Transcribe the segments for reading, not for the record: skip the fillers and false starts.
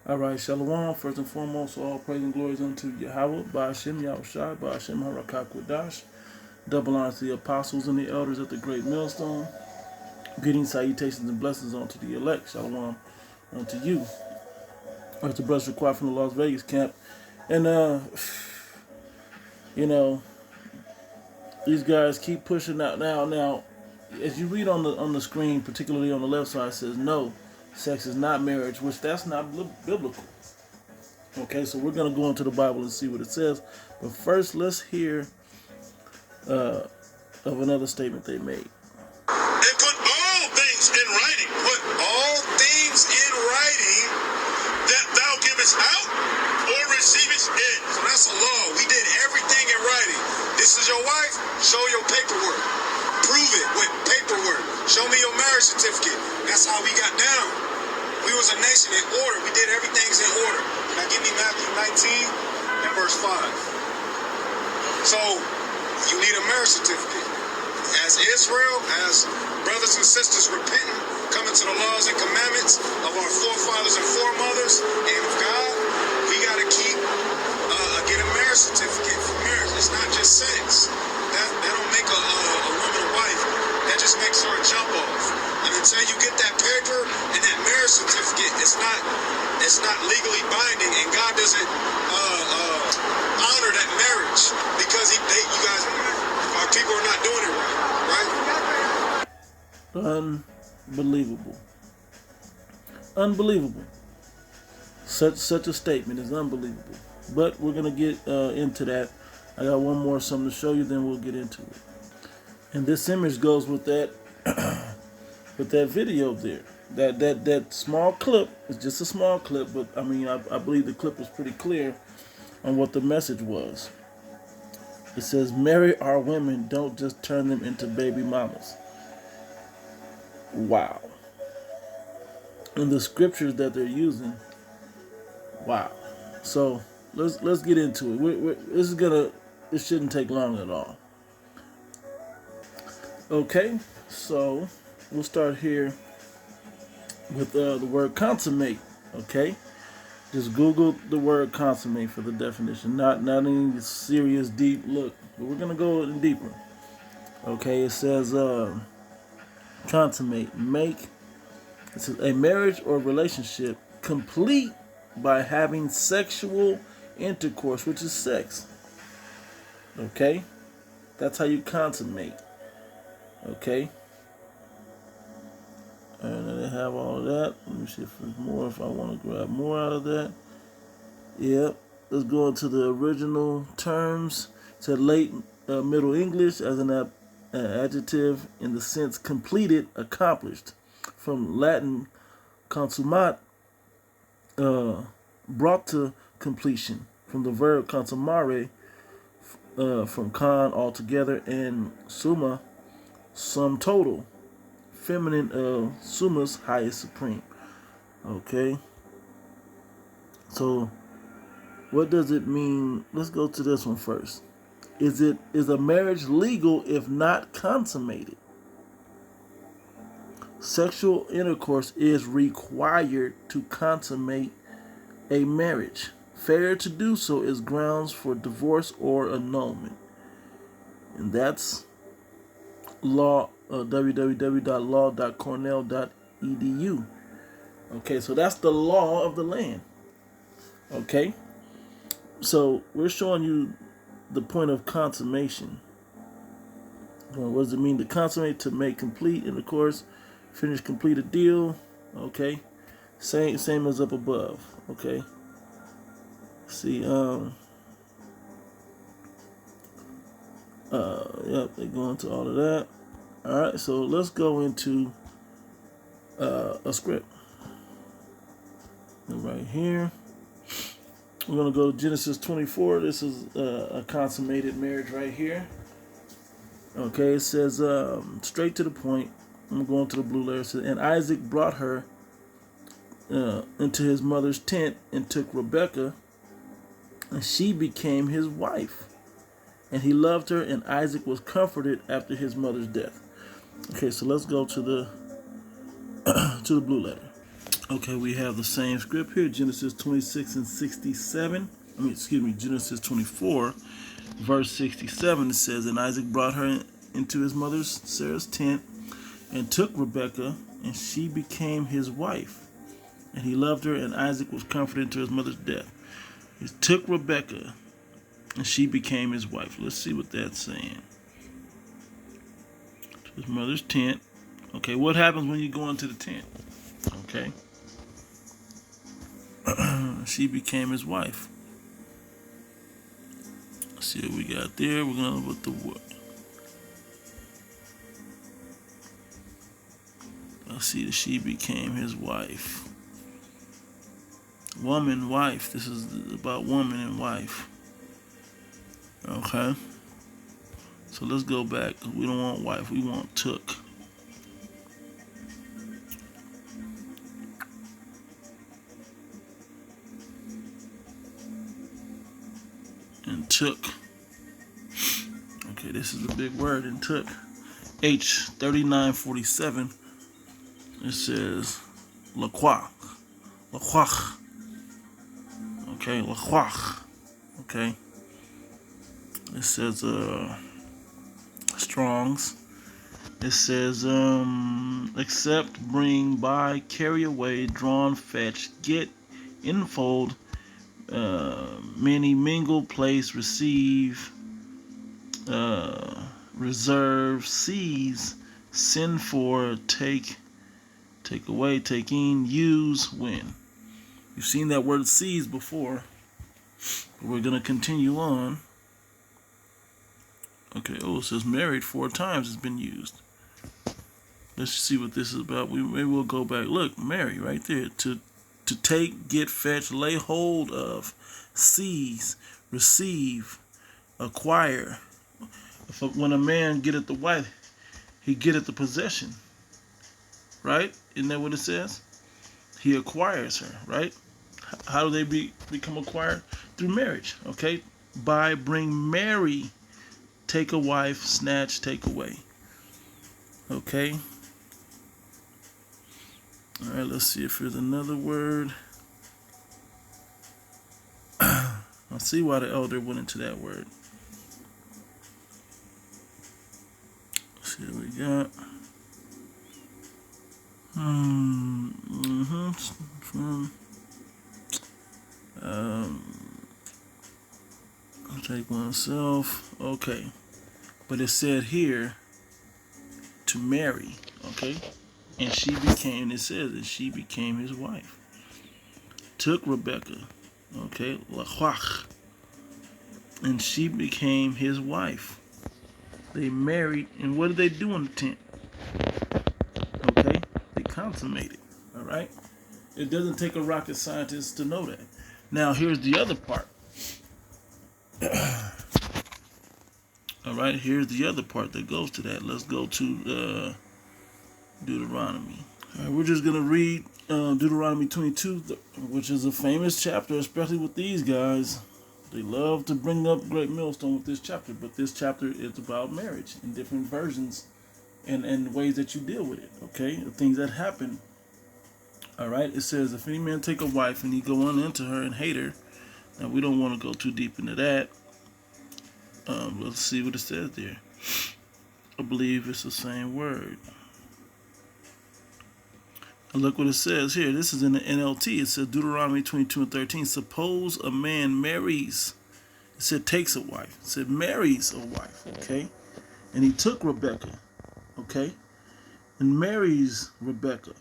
All right, Shalom. First and foremost, all praise and glory is unto Yahweh, Ba'ashem Yahushai, Ba'ashem Harakak. Double honor to the apostles and the elders at the great millstone. Greetings, salutations, and blessings unto the elect. Shalom unto you. That's the brothers required from the Las Vegas camp. And, you know, these guys keep pushing out now. Now, as you read on the screen, particularly on the left side, it says, no, sex is not marriage, which that's not biblical. Okay, so we're going to go into the Bible and see what it says. But first, let's hear of another statement they made. And put all things in writing. Put all things in writing that thou givest out or receivest in. So that's a law. We did everything in writing. This is your wife. Show your paperwork. Prove it with paperwork. Show me your marriage certificate. That's how we got down. We was a nation in order. We did everything's in order. Now give me Matthew 19 and verse 5. So you need a marriage certificate. As Israel, as brothers and sisters repenting, coming to the laws and commandments of our forefathers and foremothers, and of God, we got to get a marriage certificate for marriage. It's not just sex. That don't make a woman a wife. That just makes her a jump off. And until you get that paper and that marriage certificate, it's not legally binding, and God doesn't honor that marriage because you guys, our people are not doing it right. Unbelievable. Unbelievable. Such a statement is unbelievable. But we're going to get into that. I got one more something to show you, then we'll get into it. And this image goes with that with that video there. That small clip is just a small clip, but I mean I believe the clip was pretty clear on what the message was. It says, marry our women, don't just turn them into baby mamas. Wow. And the scriptures that they're using, wow. So let's get into it. It shouldn't take long at all. Okay, so we'll start here with the word consummate. Okay, just Google the word consummate for the definition. Not any serious deep look, but we're gonna go in deeper. Okay, it says consummate, make. It says a marriage or relationship complete by having sexual intercourse, which is sex. Okay, that's how you consummate. Okay, and then they have all of that. Let me see if there's more, if I want to grab more out of that. Yep, let's go into the original terms. It said late Middle English as an adjective in the sense completed, accomplished. From Latin consummate, brought to completion. From the verb consummare, from con, altogether, and summa, sum total. Feminine of summus, highest, supreme. Okay. So, what does it mean? Let's go to this one first. Is a marriage legal if not consummated? Sexual intercourse is required to consummate a marriage. Failure to do so is grounds for divorce or annulment. And that's law, www.law.cornell.edu. Okay, so that's the law of the land. Okay, so we're showing you the point of consummation. What does it mean to consummate? To make complete intercourse, finish, complete a deal. Okay, same as up above. Okay, see, yep, they go into all of that. All right, so let's go into a script. Right here, we're gonna go to Genesis 24. This is a consummated marriage right here. Okay, it says straight to the point. I'm going to the blue letter. It says, and Isaac brought her into his mother's tent and took Rebekah, and she became his wife. And he loved her, and Isaac was comforted after his mother's death. Okay, so let's go to the to the blue letter. Okay, we have the same script here, Genesis 26 and 67. Genesis 24, verse 67. It says, and Isaac brought her into his mother Sarah's tent and took Rebekah, and she became his wife. And he loved her, and Isaac was comforted to his mother's death. He took Rebekah, and she became his wife. Let's see what that's saying. To his mother's tent. Okay, what happens when you go into the tent? Okay. She became his wife. Let's see what we got there. We're going to put the word. Let's see that she became his wife. Woman, wife. This is about woman and wife. Okay. So let's go back. We don't want wife. We want took. And took. Okay, this is a big word. And took. H 3947. It says laquach. Laquach. Okay, laquach. Okay. It says Strong's. It says accept, bring, buy, carry away, drawn, fetch, get, enfold, many, mingle, place, receive, reserve, seize, send for, take away, take in, use, win. You've seen that word seize before. But we're going to continue on. Okay, it says married 4 times has been used. Let's see what this is about. Maybe we'll go back. Look, marry right there. To take, get, fetch, lay hold of, seize, receive, acquire. When a man getteth the wife, he getteth the possession. Right? Isn't that what it says? He acquires her, right? How do they become acquired? Through marriage, okay? Buy, bring, marry, take a wife, snatch, take away. Okay? All right, let's see if there's another word. I'll see why the elder went into that word. Let's see what we got. Take oneself. Okay. But it said here to marry. Okay. And it says that she became his wife. Took Rebekah. Okay. Laquach. And she became his wife. They married. And what did they do in the tent? Okay. They consummated. All right. It doesn't take a rocket scientist to know that. Now, here's the other part. All right, here's the other part that goes to that. Let's go to Deuteronomy. All right, we're just going to read Deuteronomy 22, which is a famous chapter, especially with these guys. They love to bring up Great Millstone with this chapter, but this chapter is about marriage in different versions and ways that you deal with it, okay? The things that happen. All right, it says, if any man take a wife and he go on into her and hate her, now we don't want to go too deep into that. Let's see what it says there. I believe it's the same word. And look what it says here. This is in the NLT. It says Deuteronomy 22 and 13. Suppose a man marries. It said takes a wife. It said marries a wife. Okay. And he took Rebekah. Okay. And marries Rebekah.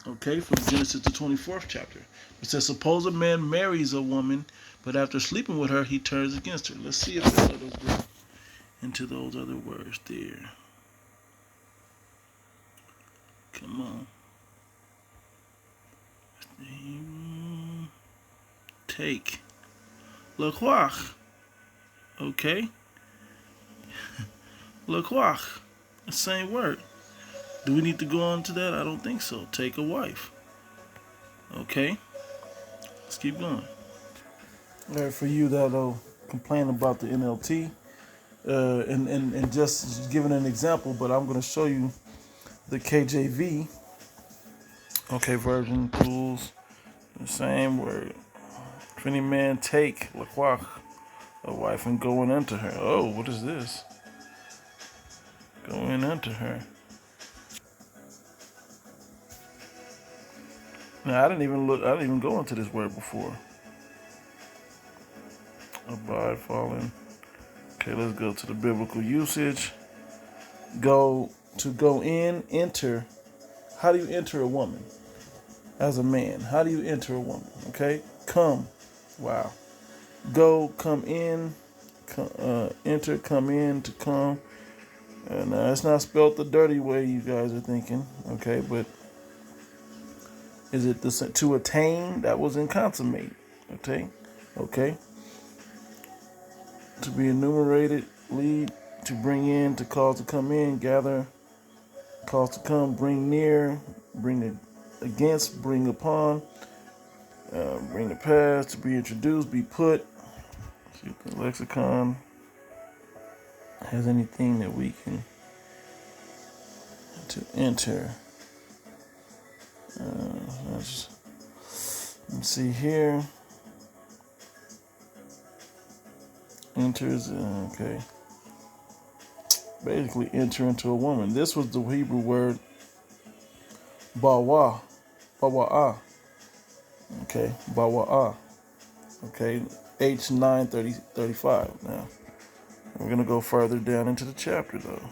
Okay. From Genesis the 24th chapter. It says suppose a man marries a woman, but after sleeping with her, he turns against her. Let's see if it let us go into those other words there. Come on. Take. Laquach. Okay. Laquach. The same word. Do we need to go on to that? I don't think so. Take a wife. Okay. Let's keep going. All right, for you that'll complain about the NLT, and just giving an example, but I'm going to show you the KJV. Okay, virgin pools, the same word. If any man take laquach, a wife, and go in unto her. Oh, what is this? Go in unto her. Now I didn't even look. I didn't even go into this word before. Abide, fallen. Okay, let's go to the biblical usage. Go in, enter. How do you enter a woman? As a man, how do you enter a woman? Okay, come. Wow. Go, come in. Enter, come in, to come. Now it's not spelled the dirty way you guys are thinking. Okay, but is it to attain? That was in consummate. Okay. To be enumerated, lead, to bring in, to cause to come in, gather, cause to come, bring near, bring against, bring upon, bring to pass, to be introduced, be put. See if the lexicon has anything that we can to enter. Let's see here. Enters, okay. Basically, enter into a woman. This was the Hebrew word bawa, bawa'ah. Okay, bawa'ah. Okay, H9:35. Now, we're going to go further down into the chapter, though.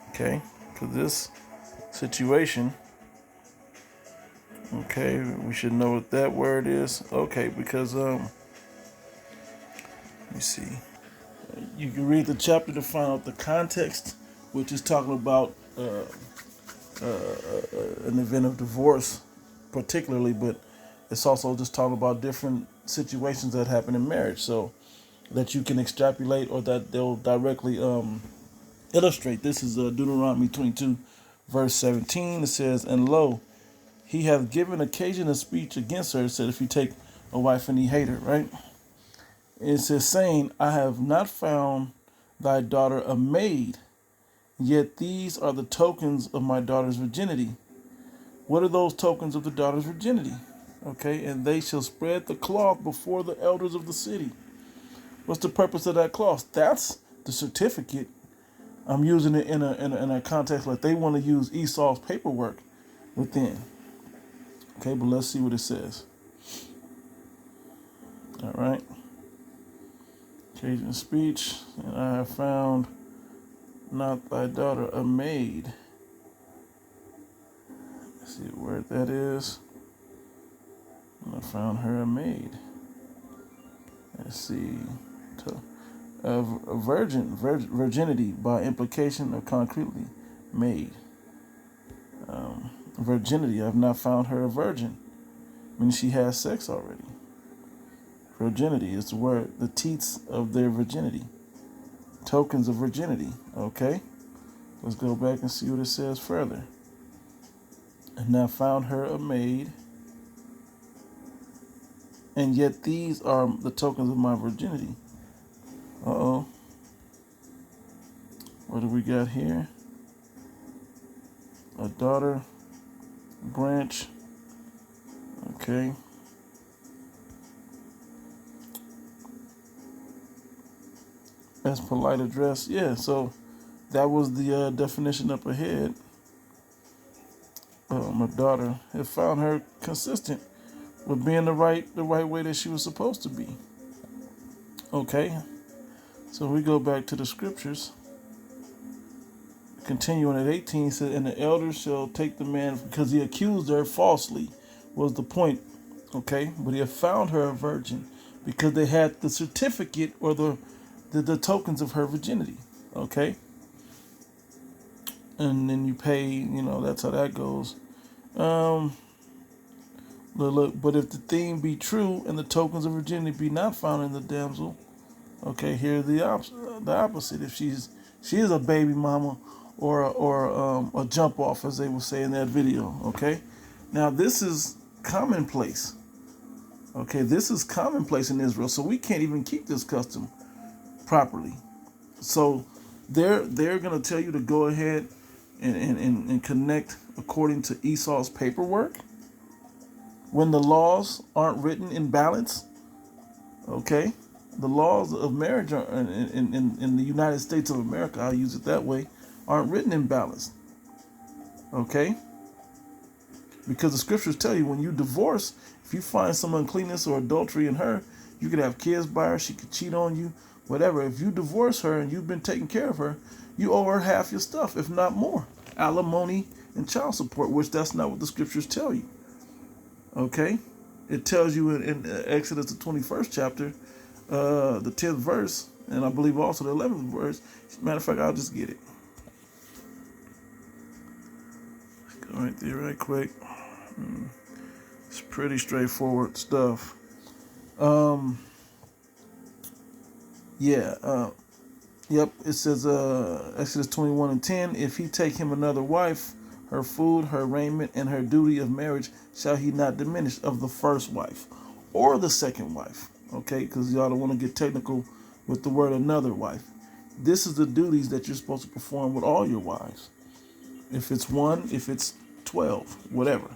Okay, for this situation, okay, we should know what that word is. Okay, because, let me see. You can read the chapter to find out the context, which is talking about an event of divorce, particularly, but it's also just talking about different situations that happen in marriage, so that you can extrapolate or that they'll directly illustrate. This is Deuteronomy 22, verse 17. It says, "And lo, he hath given occasion of speech against her." It said, if you take a wife and he hate her, right? It says, saying, "I have not found thy daughter a maid, yet these are the tokens of my daughter's virginity." What are those tokens of the daughter's virginity? Okay, "and they shall spread the cloth before the elders of the city." What's the purpose of that cloth? That's the certificate. I'm using it in a context like they want to use Esau's paperwork within. Okay, but let's see what it says. All right. Occasion speech, "and I have found not thy daughter a maid." Let's see where that is. "And I found her a maid." Let's see. Virginity by implication or concretely made. Virginity, I have not found her a virgin. I mean, she has sex already. Virginity is the word, the teats of their virginity. Tokens of virginity. Okay. Let's go back and see what it says further. "And now found her a maid, and yet these are the tokens of my virginity." Uh-oh. What do we got here? A daughter, branch. Okay. As polite address. Yeah, so that was the definition up ahead. My daughter had found her consistent with being the right way that she was supposed to be. Okay. So we go back to the scriptures. Continuing at 18, said, "And the elders shall take the man," because he accused her falsely, was the point. Okay, but he had found her a virgin because they had the certificate or the tokens of her virginity. Okay, and then you pay. That's how that goes. Look, "but if the thing be true and the tokens of virginity be not found in the damsel," okay, here's the opposite. If she is a baby mama or a jump off, as they will say in that video. Okay, now this is commonplace. Okay, this is commonplace in Israel, so we can't even keep this custom properly. So they're gonna tell you to go ahead and connect according to Esau's paperwork, when the laws aren't written in balance. Okay, the laws of marriage are in the United States of America, I'll use it that way, aren't written in balance. Okay, because the scriptures tell you when you divorce, if you find some uncleanness or adultery in her, you could have kids by her, she could cheat on you, whatever. If you divorce her and you've been taking care of her, you owe her half your stuff, if not more. Alimony and child support, which that's not what the scriptures tell you. Okay? It tells you in Exodus, the 21st chapter, the 10th verse, and I believe also the 11th verse. Matter of fact, I'll just get it. Go right there right quick. It's pretty straightforward stuff. Yep, it says Exodus 21:10, if he take him another wife, her food, her raiment, and her duty of marriage shall he not diminish of the first wife or the second wife. Okay, because y'all don't want to get technical with the word another wife. This is the duties that you're supposed to perform with all your wives. If it's one, if it's 12, whatever.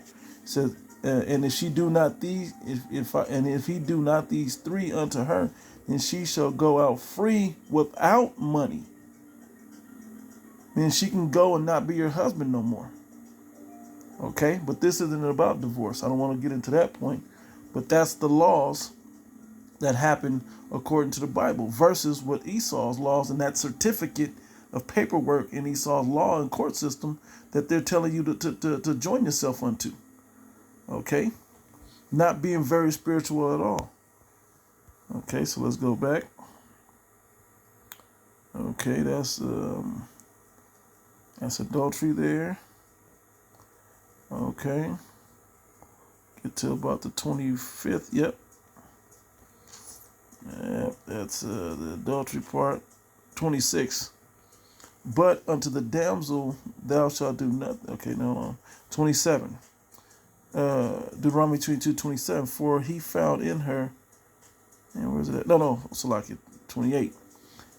It says, and if she do not these, if he do not these three unto her, then she shall go out free without money. Then she can go and not be your husband no more. Okay, but this isn't about divorce. I don't want to get into that point, but that's the laws that happen according to the Bible versus what Esau's laws and that certificate of paperwork in Esau's law and court system that they're telling you to join yourself unto. Okay, not being very spiritual at all. Okay, so let's go back. Okay, that's adultery there. Okay, get to about the 25th. Yep, that's the adultery part. 26. But unto the damsel thou shalt do nothing. Okay, no. 27. Deuteronomy 22:27. For he found in her. And where's it at? No, Salaki 28.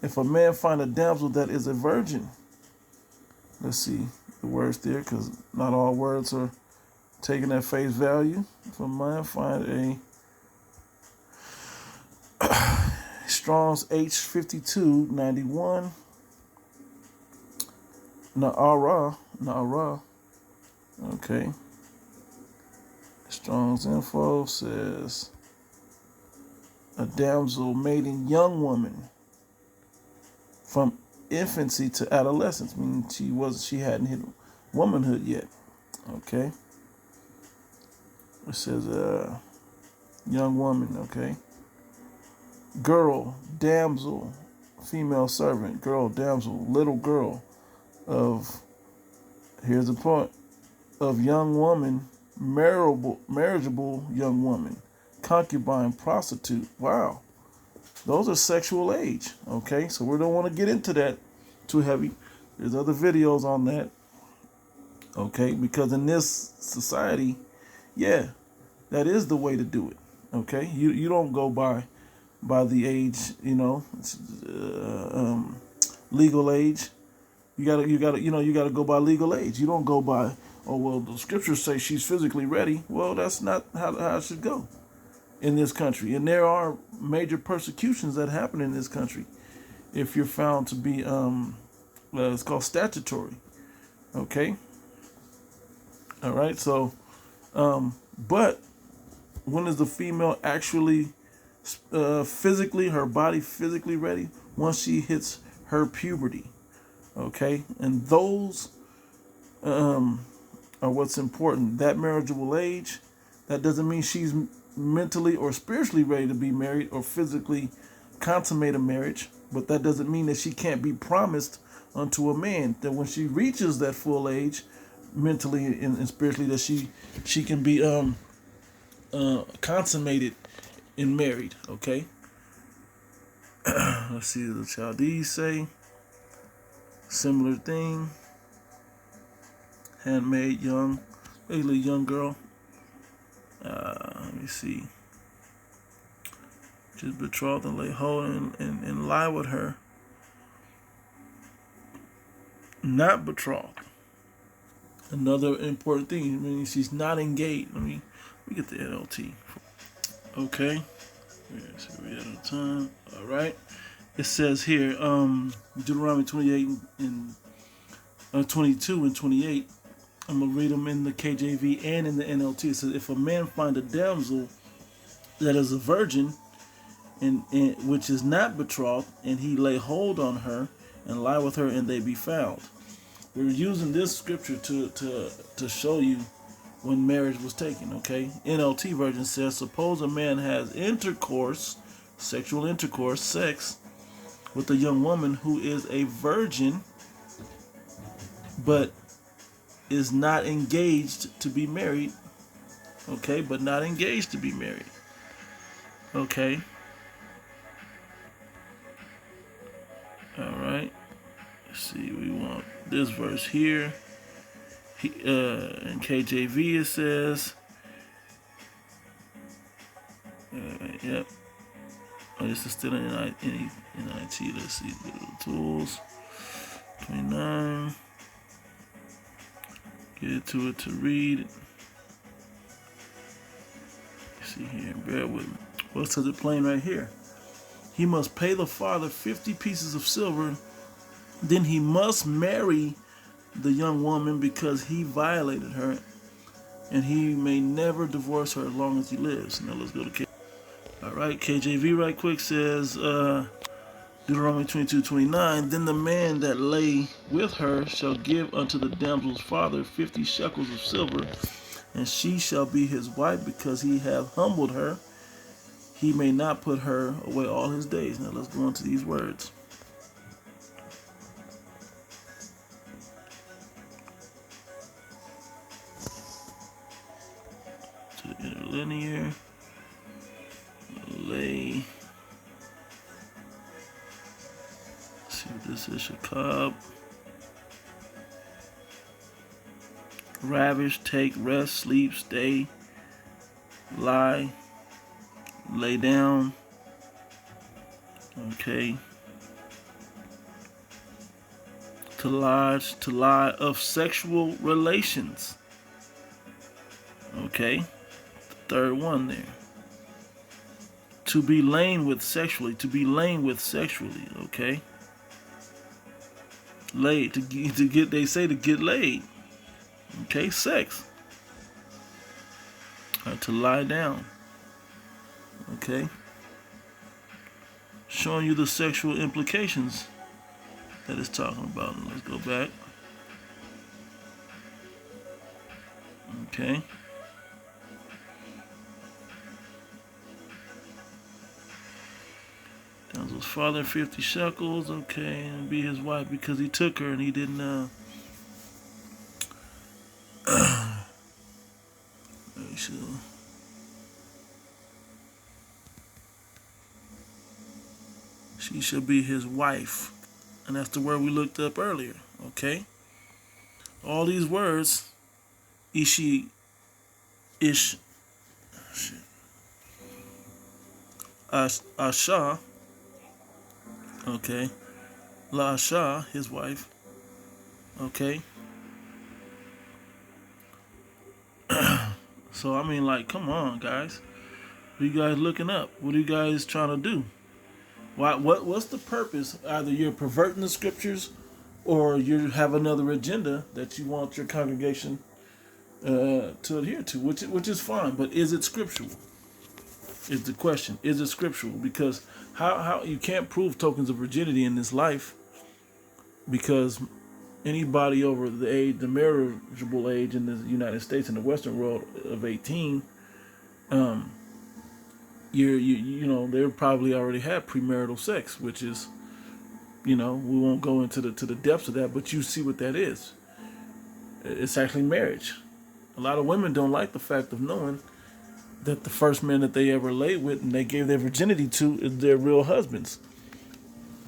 If a man find a damsel that is a virgin, let's see the words there, because not all words are taken at face value. If a man find a Strong's H5291, Na'ara. Okay. Strong's info says a damsel maiden young woman from infancy to adolescence, meaning she hadn't hit womanhood yet. Okay. It says young woman, okay. Girl, damsel, female servant, girl, damsel, little girl of, here's the point, of young woman, marriageable young woman, concubine, prostitute. Wow. Those are sexual age. Okay, so we don't want to get into that too heavy. There's other videos on that. Okay, because in this society, yeah, that is the way to do it. Okay, you don't go by the age, legal age. You gotta go by legal age. You don't go by, oh well, the scriptures say she's physically ready. Well, that's not how it should go in this country. And there are major persecutions that happen in this country if you're found to be it's called statutory. Okay. All right. So, but when is the female actually physically, her body physically ready? Once she hits her puberty. Okay, and those are what's important. That marriageable age, that doesn't mean she's mentally or spiritually ready to be married or physically consummate a marriage, but that doesn't mean that she can't be promised unto a man, that when she reaches that full age, mentally and spiritually, that she can be consummated and married. Okay. Let's see what the Chaldees say. Similar thing. Handmaid, legally young girl. Let me see. Just betrothed and lay hold and lie with her. Not betrothed. Another important thing, I mean, she's not engaged. Let me get the NLT. Okay. Yes, we out of time. All right. It says here, Deuteronomy 28 and 22 and 28. I'm gonna read them in the KJV and in the NLT. It says, if a man find a damsel that is a virgin, and which is not betrothed, and he lay hold on her and lie with her, and they be found. We're using this scripture to show you when marriage was taken. Okay, NLT version says, suppose a man has intercourse, sexual intercourse, sex, with a young woman who is a virgin, but is not engaged to be married. Okay, but not engaged to be married. Okay. All right. Let's see. We want this verse here. In KJV it says, yep. Oh, this is still in NIT. Let's see. Little tools. 29. Get to it to read. See here. Bear with me. Well, it says it plain right here. He must pay the father 50 pieces of silver. Then he must marry the young woman because he violated her, and he may never divorce her as long as he lives. Now let's go to KJV. All right, KJV right quick says, Deuteronomy 22:29. Then the man that lay with her shall give unto the damsel's father 50 shekels of silver, and she shall be his wife because he hath humbled her. He may not put her away all his days. Now let's go into these words. To the interlinear. Lay. Let's see what this is. Shakab. Ravish, take, rest, sleep, stay, lie, lay down. Okay. To lie of sexual relations. Okay. The third one there. To be lain with sexually. Okay. Laid. To get. They say to get laid. Okay. Sex. To lie down. Okay. Showing you the sexual implications that it's talking about. Let's go back. Okay. Damsel's father 50 shekels. Okay, and be his wife because he took her and he didn't. Sure. She shall be his wife. And that's the word we looked up earlier. Okay? All these words, Ishi, Ish, Asha, okay, La Asha, his wife, okay. So, I mean, like, come on, guys. What are you guys looking up? What are you guys trying to do? What's the purpose? Either you're perverting the scriptures or you have another agenda that you want your congregation to adhere to, which is fine. But is it scriptural? Is the question. Is it scriptural? Because how you can't prove tokens of virginity in this life, because anybody over the marriageable age in the United States and the Western world of 18, you know, they probably already had premarital sex, which is, you know, we won't go into the depths of that, but you see what that is. It's actually marriage. A lot of women don't like the fact of knowing that the first man that they ever laid with and they gave their virginity to is their real husbands.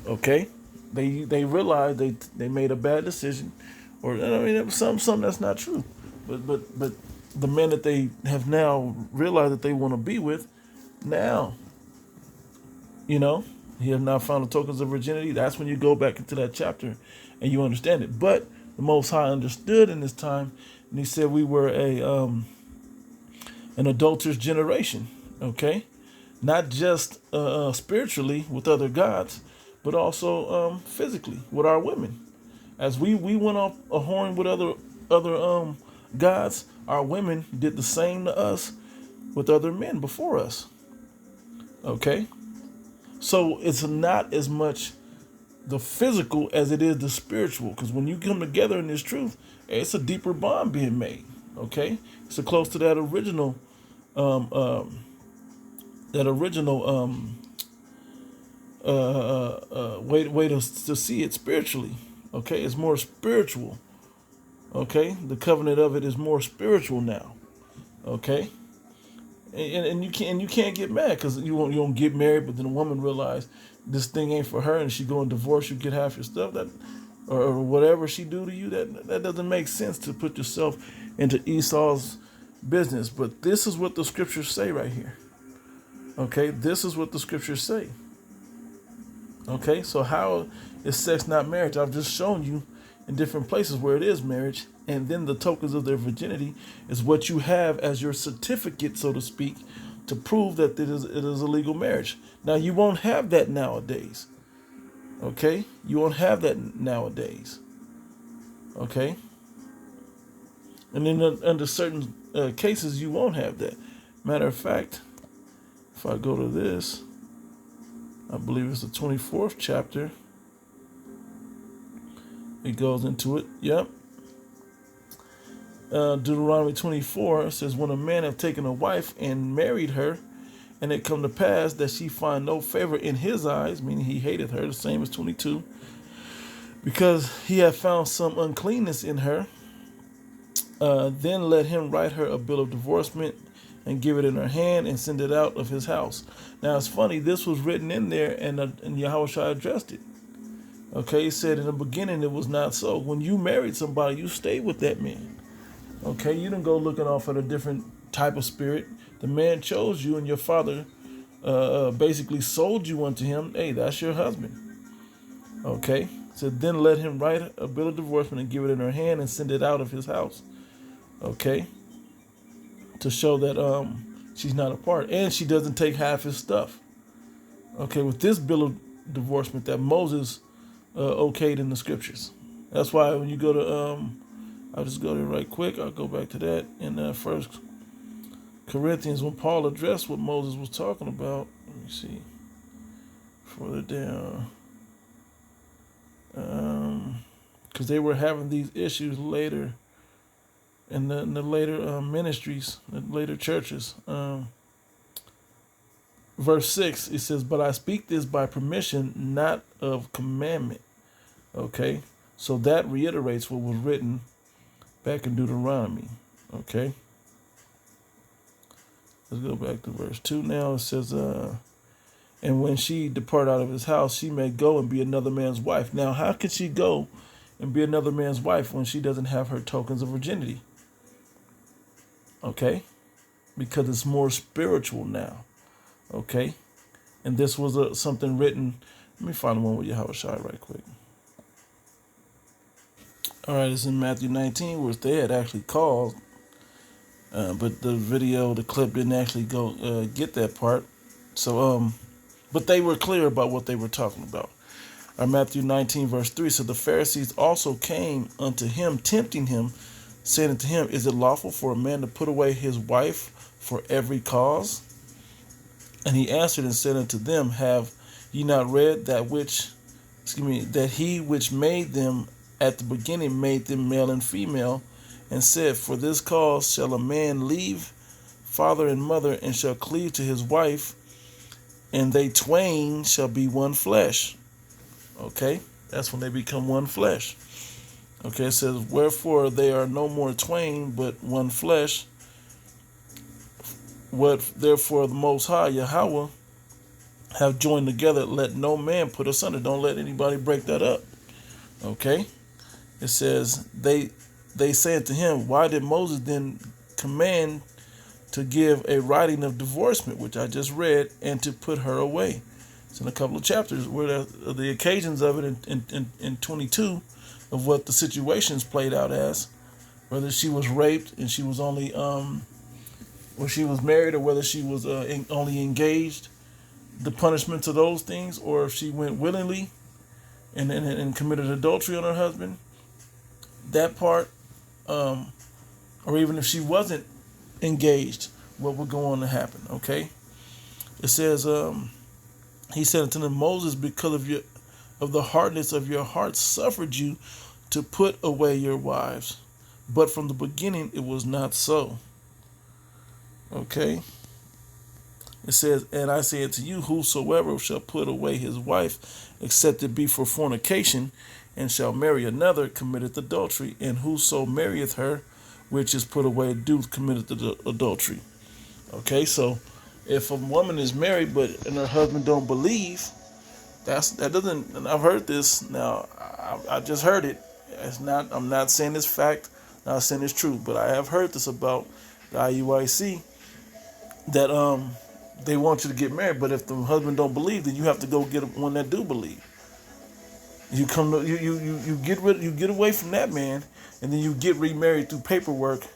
Okay? They realized they made a bad decision, or I mean, it was something that's not true. But the men that they have now realized that they want to be with, now, you know, he has now found the tokens of virginity. That's when you go back into that chapter and you understand it. But the Most High understood in this time, and he said we were an adulterous generation, okay? Not just spiritually with other gods, but also physically with our women. As we went off a whoring with other gods, our women did the same to us with other men before us. Okay? So it's not as much the physical as it is the spiritual, because when you come together in this truth, it's a deeper bond being made. Okay? So close to that original way to see it spiritually. Okay, it's more spiritual. Okay, the covenant of it is more spiritual now. Okay, and you can't get mad because you don't get married, but then a woman realize this thing ain't for her, and she go and divorce you, get half your stuff, that or whatever she do to you. That doesn't make sense to put yourself into Esau's business. But this is what the scriptures say right here. Okay, this is what the scriptures say. Okay, so how is sex not marriage? I've just shown you in different places where it is marriage, and then the tokens of their virginity is what you have as your certificate, so to speak, to prove that it is a legal marriage. Now, you won't have that nowadays. Okay, you won't have that nowadays. Okay, and then under certain cases, you won't have that. Matter of fact, if I go to this, I believe it's the 24th chapter. It goes into it. Yep. Deuteronomy 24 says, when a man have taken a wife and married her, and it come to pass that she find no favor in his eyes, meaning he hated her, the same as 22, because he had found some uncleanness in her, then let him write her a bill of divorcement and give it in her hand and send it out of his house. Now it's funny, this was written in there, and Yahushua addressed it. Okay, he said in the beginning it was not so. When you married somebody, you stayed with that man. Okay, you didn't go looking off at a different type of spirit. The man chose you, and your father basically sold you unto him. Hey, that's your husband. Okay, so then let him write a bill of divorcement and give it in her hand and send it out of his house. Okay, to show that she's not a part, and she doesn't take half his stuff. Okay, with this bill of divorcement that Moses okayed in the scriptures. That's why when you go to I'll just go there right quick. I'll go back to that in First Corinthians when Paul addressed what Moses was talking about. Let me see further down, because they were having these issues later in the later ministries, the later churches. Verse 6, it says, but I speak this by permission, not of commandment. Okay, so that reiterates what was written back in Deuteronomy. Okay, let's go back to verse 2 now. It says, and when she depart out of his house, she may go and be another man's wife. Now, how can she go and be another man's wife when she doesn't have her tokens of virginity? Okay, because it's more spiritual now. Okay, and this was something written. Let me find the one with Yahushua right quick. All right, it's in Matthew 19, which they had actually called, but the clip didn't actually go get that part. So, but they were clear about what they were talking about. Matthew 19, verse 3 said, the Pharisees also came unto him, tempting him, saying unto him, is it lawful for a man to put away his wife for every cause? And he answered and said unto them, have ye not read that he which made them at the beginning made them male and female, and said, for this cause shall a man leave father and mother, and shall cleave to his wife, and they twain shall be one flesh. Okay, that's when they become one flesh. Okay, it says, wherefore they are no more twain, but one flesh. What therefore the Most High, Yahweh, have joined together, let no man put asunder. Don't let anybody break that up. Okay? It says, they say unto him, why did Moses then command to give a writing of divorcement, which I just read, and to put her away? It's in a couple of chapters where the occasions of it in 22, of what the situations played out as, whether she was raped and she was only or she was married, or whether she was only engaged, the punishment to those things, or if she went willingly and committed adultery on her husband, that part, or even if she wasn't engaged, what would go on to happen, okay? It says, he said unto them, Moses, because of the hardness of your heart, suffered you to put away your wives. But from the beginning it was not so. Okay? It says, and I say unto you, whosoever shall put away his wife, except it be for fornication, and shall marry another, committeth adultery. And whoso marrieth her, which is put away, doth committeth adultery. Okay, so if a woman is married and her husband don't believe, that doesn't. And I've heard this. Now I just heard it. It's not. I'm not saying it's fact. Not saying it's true. But I have heard this about the IUIC, that they want you to get married, but if the husband don't believe, then you have to go get one that do believe. You come to you get away from that man, and then you get remarried through paperwork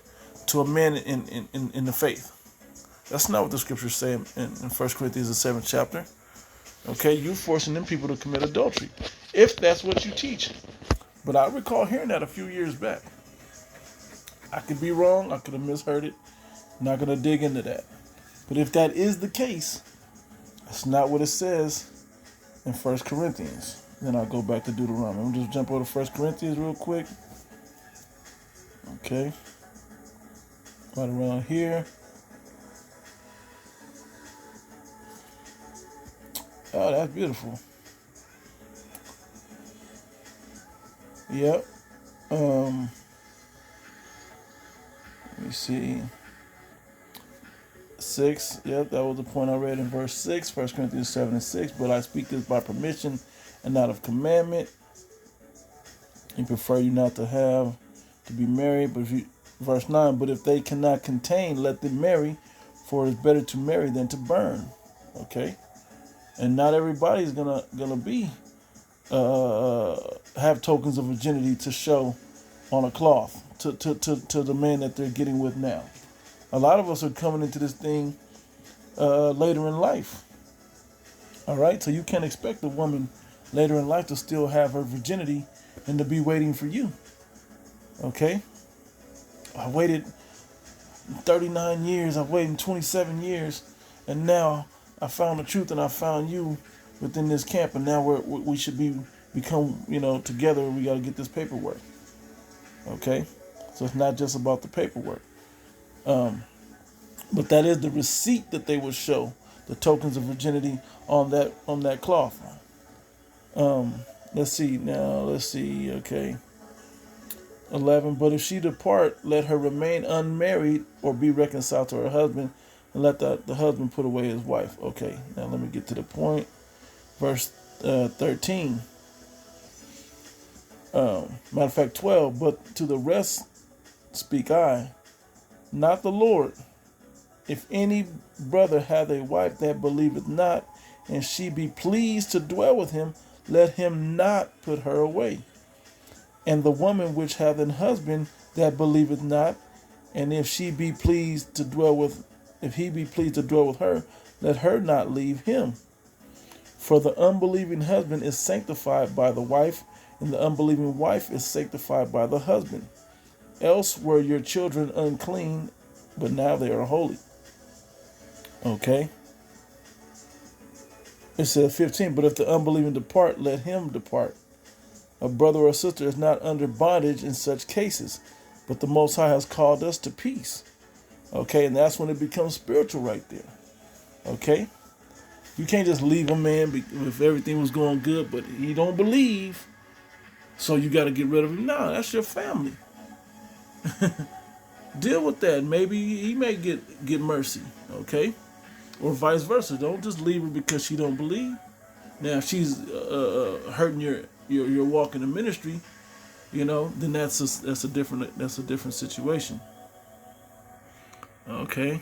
to a man in the faith. That's not what the scriptures say in 1 Corinthians the 7th chapter. Okay, you forcing them people to commit adultery, if that's what you teach. But I recall hearing that a few years back. I could be wrong. I could have misheard it. I'm not gonna dig into that. But if that is the case, that's not what it says in 1 Corinthians. Then I'll go back to Deuteronomy. I'm just jump over to 1 Corinthians real quick. Okay. Right around here. Oh, that's beautiful. Yep. Let me see. 6. Yep, that was the point I read in verse 6, 1 Corinthians 7:6. But I speak this by permission and not of commandment. He prefer you not to be married, but verse 9, but if they cannot contain, let them marry, for it is better to marry than to burn. Okay? And not everybody's gonna be have tokens of virginity to show on a cloth to the man that they're getting with now. A lot of us are coming into this thing later in life. All right, so you can't expect a woman later in life to still have her virginity and to be waiting for you. Okay, I waited 39 years. I've waited 27 years, and now I found the truth, and I found you within this camp, and now we should become together. We got to get this paperwork. Okay, so it's not just about the paperwork. But that is the receipt that they will show, the tokens of virginity on that cloth. Let's see. Okay. 11. But if she depart, let her remain unmarried or be reconciled to her husband, and let the husband put away his wife. Okay. Now let me get to the point. Verse 13. Matter of fact, 12. But to the rest speak I, not the Lord. If any brother hath a wife that believeth not, and she be pleased to dwell with him, let him not put her away. And the woman which hath an husband that believeth not, and if he be pleased to dwell with her, let her not leave him. For the unbelieving husband is sanctified by the wife, and the unbelieving wife is sanctified by the husband. Else were your children unclean, but now they are holy. Okay. It says 15, but if the unbelieving depart, let him depart. A brother or sister is not under bondage in such cases, but the Most High has called us to peace. Okay, and that's when it becomes spiritual right there. Okay? You can't just leave a man if everything was going good, but he don't believe, so you got to get rid of him. No, that's your family. Deal with that. Maybe he may get mercy, okay? Or vice versa. Don't just leave her because she don't believe. Now, if she's hurting your walk in the ministry, then that's a different situation. Okay.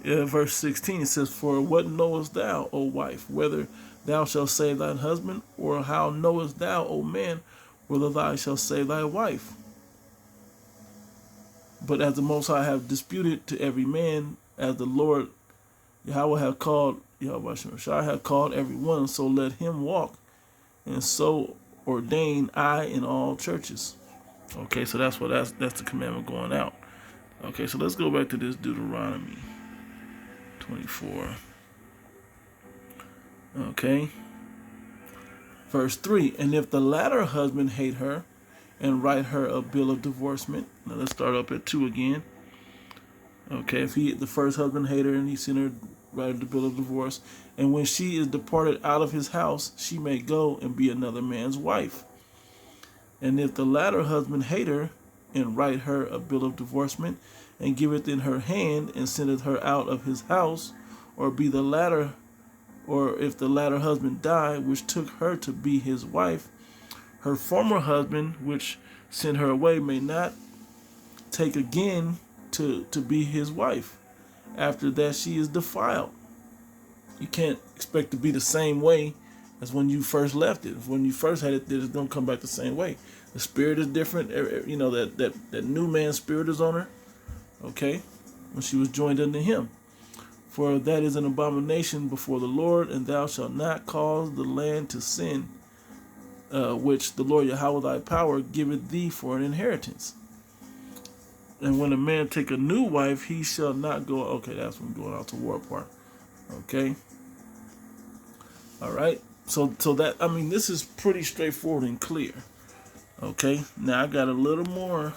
Yeah, verse 16 it says, for what knowest thou, O wife, whether thou shalt save thine husband, or how knowest thou, O man, whether thou shalt save thy wife. But as the Most High have disputed to every man, as the Lord Yahweh have called, Yahweh Shai have called every one, so let him walk, and so ordain I in all churches. Okay, so that's the commandment going out. Okay, so let's go back to this Deuteronomy 24. Okay. Verse 3, and if the latter husband hate her and write her a bill of divorcement. Now let's start up at 2 again. Okay, if the first husband hate her and he sent her write the bill of divorce, and when she is departed out of his house, she may go and be another man's wife. And if the latter husband hate her and write her a bill of divorcement, and giveth in her hand and sendeth her out of his house, or be the latter, or if the latter husband die, which took her to be his wife, her former husband, which sent her away, may not take again to be his wife. After that, she is defiled. You can't expect to be the same way as when you first left it. When you first had it, it's going to come back the same way. The spirit is different. You know, that new man's spirit is on her. Okay? When she was joined unto him. For that is an abomination before the Lord, and thou shalt not cause the land to sin, which the Lord Yahweh thy power giveth thee for an inheritance. And when a man take a new wife, he shall not go. Okay, that's when going out to war part. Okay. All right. So that, I mean, this is pretty straightforward and clear. Okay. Now I got a little more.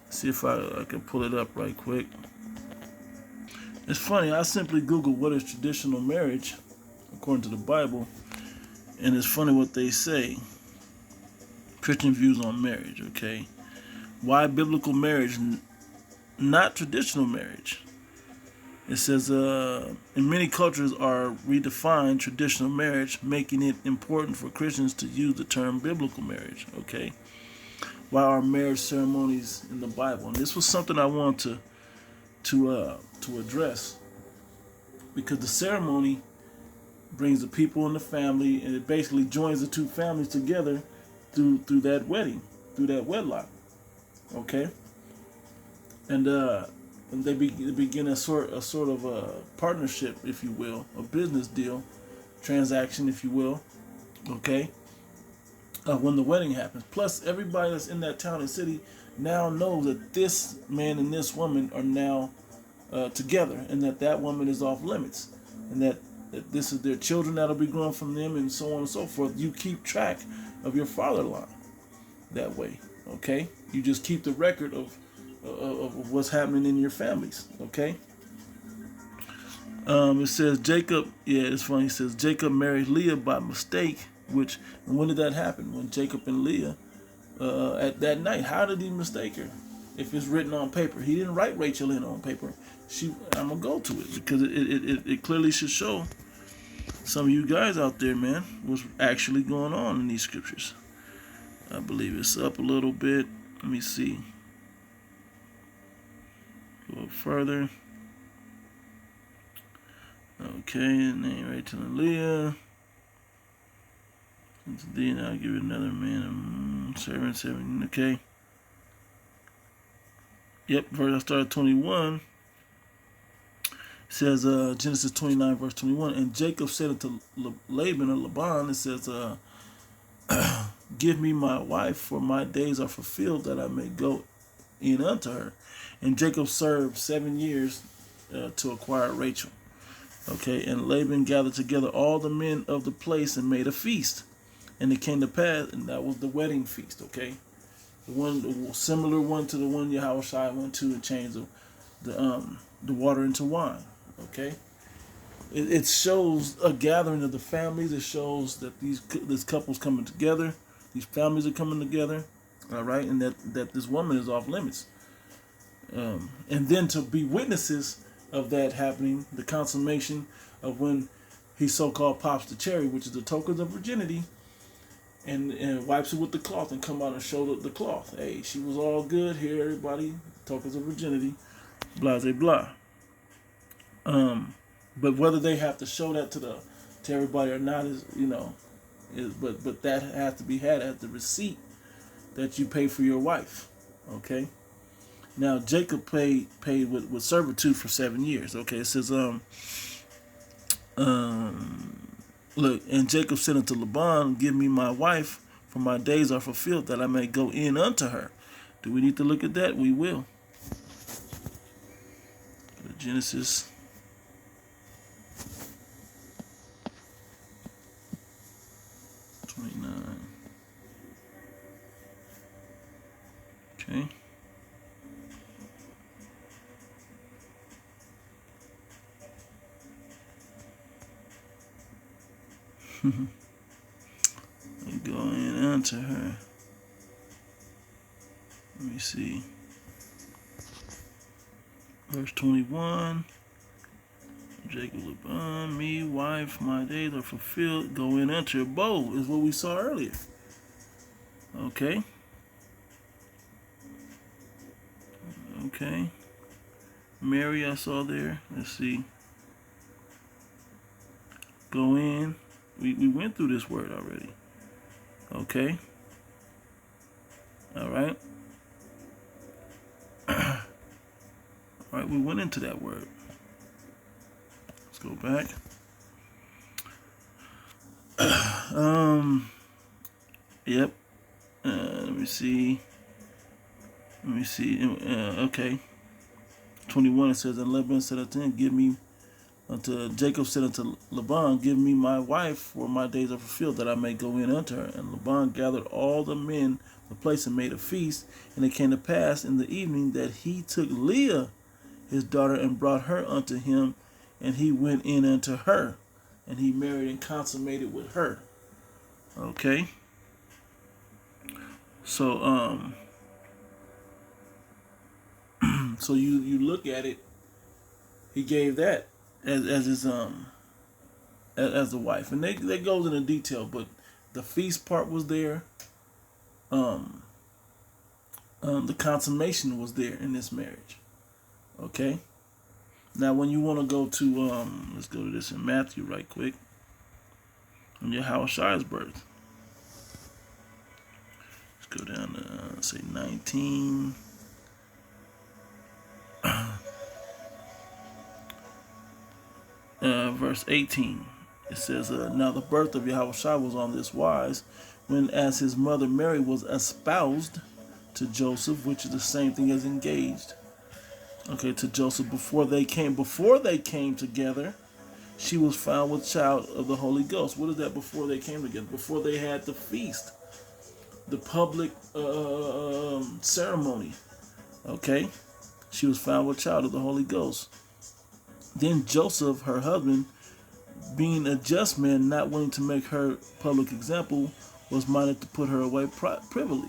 See if I can pull it up right quick. It's funny. I simply Googled what is traditional marriage according to the Bible, and it's funny what they say. Christian views on marriage. Okay. Why biblical marriage? Not traditional marriage. It says, in many cultures are redefined traditional marriage, making it important for Christians to use the term biblical marriage. Okay. Why are marriage ceremonies in the Bible? And this was something I want to address, because the ceremony brings the people in the family, and it basically joins the two families together through that wedding, through that wedlock. Okay. And they begin a sort of a partnership, if you will, a business deal, transaction, if you will. Okay. When the wedding happens, plus everybody that's in that town and city now knows that this man and this woman are now together, and that woman is off limits, and that this is their children that'll be growing from them, and so on and so forth. You keep track of your father line that way. Okay. You just keep the record of what's happening in your families. Okay. It says Jacob. Yeah, it's funny. It says Jacob married Leah by mistake. And when did that happen? When Jacob and Leah at that night. How did he mistake her? If it's written on paper, he didn't write Rachel in on paper. I'm gonna go to it because it clearly should show some of you guys out there, man, what's actually going on in these scriptures. I believe it's up a little bit. Let me see. Go up further. Okay, name Rachel and Leah. Then I'll give it another man. Servant 7. Okay. Yep, verse I started 21. It says Genesis 29, verse 21. And Jacob said unto Laban or Laban, it says, give me my wife, for my days are fulfilled, that I may go in unto her. And Jacob served 7 years to acquire Rachel. Okay, and Laban gathered together all the men of the place and made a feast. And it came to pass, and that was the wedding feast. Okay, the similar one to the one Yahushua went to and changed the water into wine. Okay, it shows a gathering of the families. It shows that this couple's coming together. These families are coming together. All right, and that this woman is off limits. And then to be witnesses of that happening, the consummation of when he so-called pops the cherry, which is the tokens of virginity, and wipes it with the cloth and come out and show the cloth. Hey, she was all good. Here, everybody, tokens of virginity, blah, blah, blah. But whether they have to show that to everybody or not is, but that has to be had as the receipt that you pay for your wife. Okay. Now Jacob paid with servitude for 7 years. Okay, it says look, and Jacob said unto Laban, give me my wife, for my days are fulfilled, that I may go in unto her. Do we need to look at that? We will. Genesis 29. Okay. Go in unto her. Let me see. Verse 21. Jacob Laban, me, wife, my days are fulfilled. Go in unto her. Bow is what we saw earlier. Okay. Okay. Mary, I saw there. Let's see. Go in. We went through this word already. Okay. All right. All right, we went into that word. Let's go back. Yep. Let me see. Okay. 21, it says, and Laban said unto him, give me unto Jacob said unto Laban, give me my wife, for my days are fulfilled, that I may go in unto her. And Laban gathered all the men of the place and made a feast. And it came to pass in the evening that he took Leah, his daughter, and brought her unto him, and he went in unto her, and he married and consummated with her. Okay. So so you look at it, he gave that as his as the wife, and that goes into detail, but the feast part was there. The consummation was there in this marriage. Okay. Now, when you want to go to let's go to this in Matthew right quick. On Yahushua's birth. Let's go down to say 19. Verse 18. It says, now the birth of Yahushua was on this wise, when as his mother Mary was espoused to Joseph, which is the same thing as engaged. Okay, to Joseph before they came together, she was found with child of the Holy Ghost. What is that? Before they came together, before they had the feast, the public ceremony. Okay, she was found with child of the Holy Ghost. Then Joseph, her husband, being a just man, not willing to make her public example, was minded to put her away privily.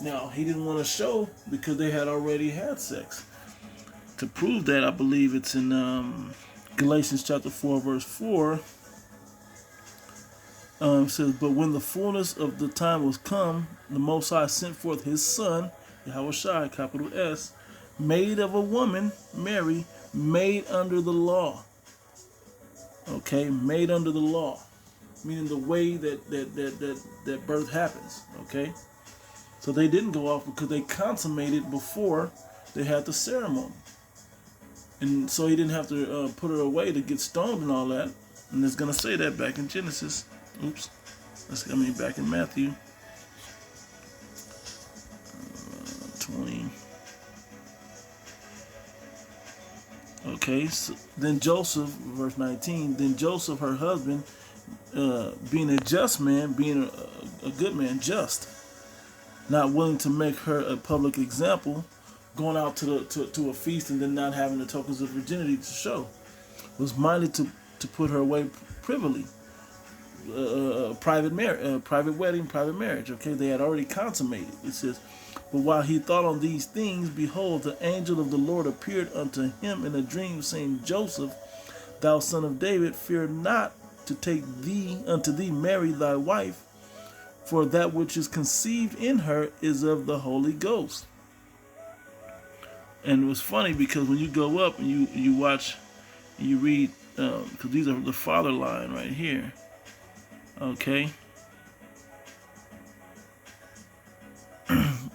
Now, he didn't want to show because they had already had sex. To prove that, I believe it's in Galatians chapter 4, verse 4. It says, but when the fullness of the time was come, the Most High sent forth his son, Yahushua, capital S, made of a woman, Mary, made under the law. Okay, made under the law, meaning the way that birth happens. Okay, so they didn't go off because they consummated before they had the ceremony, and so he didn't have to put her away to get stoned and all that. And it's gonna say that back in Genesis. Oops, back in Matthew 20. Okay, so then Joseph, verse 19, then Joseph, her husband, being a just man, being a good man, just, not willing to make her a public example, going out to a feast and then not having the tokens of virginity to show, was minded to put her away privily, private wedding, private marriage. Okay, they had already consummated. It says, but while he thought on these things, behold, the angel of the Lord appeared unto him in a dream, saying, Joseph, thou son of David, fear not to take unto thee Mary thy wife, for that which is conceived in her is of the Holy Ghost. And it was funny because when you go up and you watch, and you read, because these are the father line right here. Okay.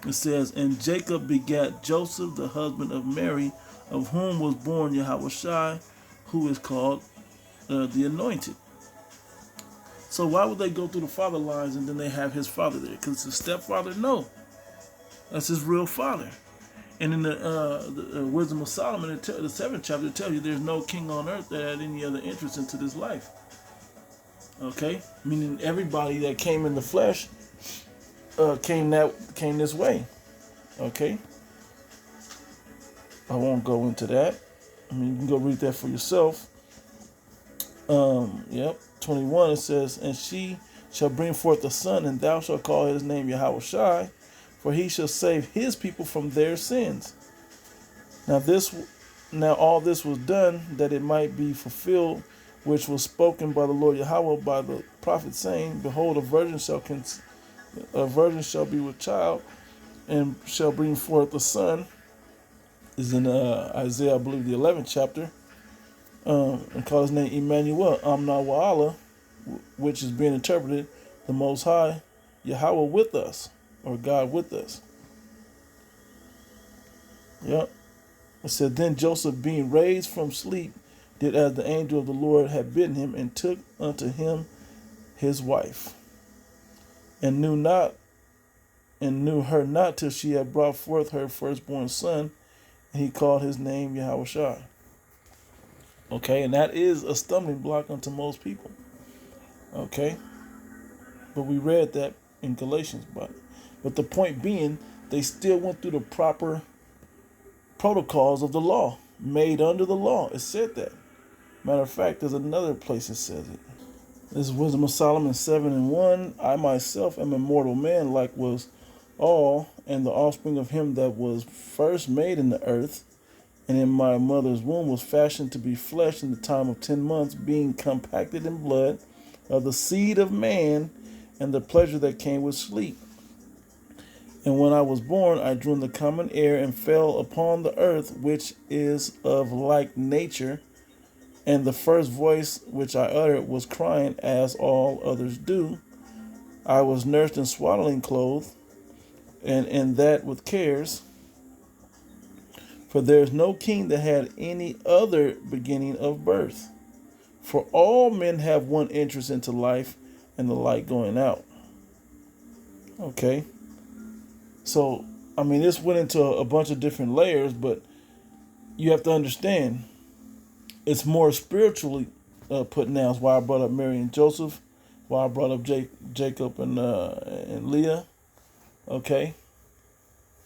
It says, and Jacob begat Joseph, the husband of Mary, of whom was born Yahushua, who is called the Anointed. So why would they go through the father lines and then they have his father there? Because it's a stepfather? No. That's his real father. And in the Wisdom of Solomon, the 7th chapter, it tells you there's no king on earth that had any other interest into this life. Okay? Meaning everybody that came in the flesh came this way. Okay? I won't go into that. I mean, you can go read that for yourself. Yep. 21, it says, and she shall bring forth a son, and thou shalt call his name Yahushua, for he shall save his people from their sins. Now all this was done that it might be fulfilled, which was spoken by the Lord Yahweh by the prophet, saying, behold, a virgin shall be with child, and shall bring forth a son. Is in Isaiah, I believe, the 11th chapter. And call his name Emmanuel, Amna Wa'ala, which is being interpreted, the Most High, Yahweh with us, or God with us. Yep. It said, then Joseph, being raised from sleep, did as the angel of the Lord had bidden him, and took unto him his wife, and knew her not till she had brought forth her firstborn son, and he called his name Yahushua. Okay, and that is a stumbling block unto most people. Okay, but we read that in Galatians, but the point being, they still went through the proper protocols of the law, made under the law. It said that. Matter of fact, there's another place that says it. This is Wisdom of Solomon 7:1. I myself am a mortal man, like was all, and the offspring of him that was first made in the earth, and in my mother's womb was fashioned to be flesh in the time of 10 months, being compacted in blood of the seed of man, and the pleasure that came with sleep. And when I was born, I drew in the common air, and fell upon the earth, which is of like nature. And the first voice which I uttered was crying, as all others do. I was nursed in swaddling clothes, and in that with cares. For there is no king that had any other beginning of birth. For all men have one entrance into life, and the light going out. Okay. So, I mean, this went into a bunch of different layers, but you have to understand, it's more spiritually put now. It's why I brought up Mary and Joseph, why I brought up Jacob and Leah. Okay.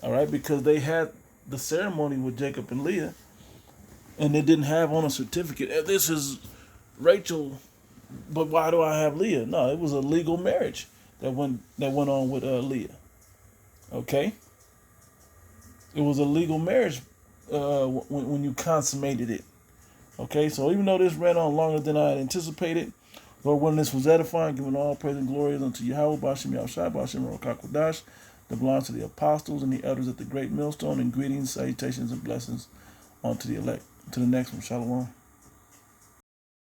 All right, because they had the ceremony with Jacob and Leah, and they didn't have on a certificate, this is Rachel, but why do I have Leah? No, it was a legal marriage that went on with Leah. Okay, it was a legal marriage when you consummated it. Okay, so even though this ran on longer than I had anticipated, Lord, when this was edifying, giving all praise and glory unto Yahweh, Bashim Yahushua, Bashim Rokakwadash, that belongs to the apostles and the elders at the great millstone, and greetings, salutations, and blessings unto the elect. To the next one, Shalom.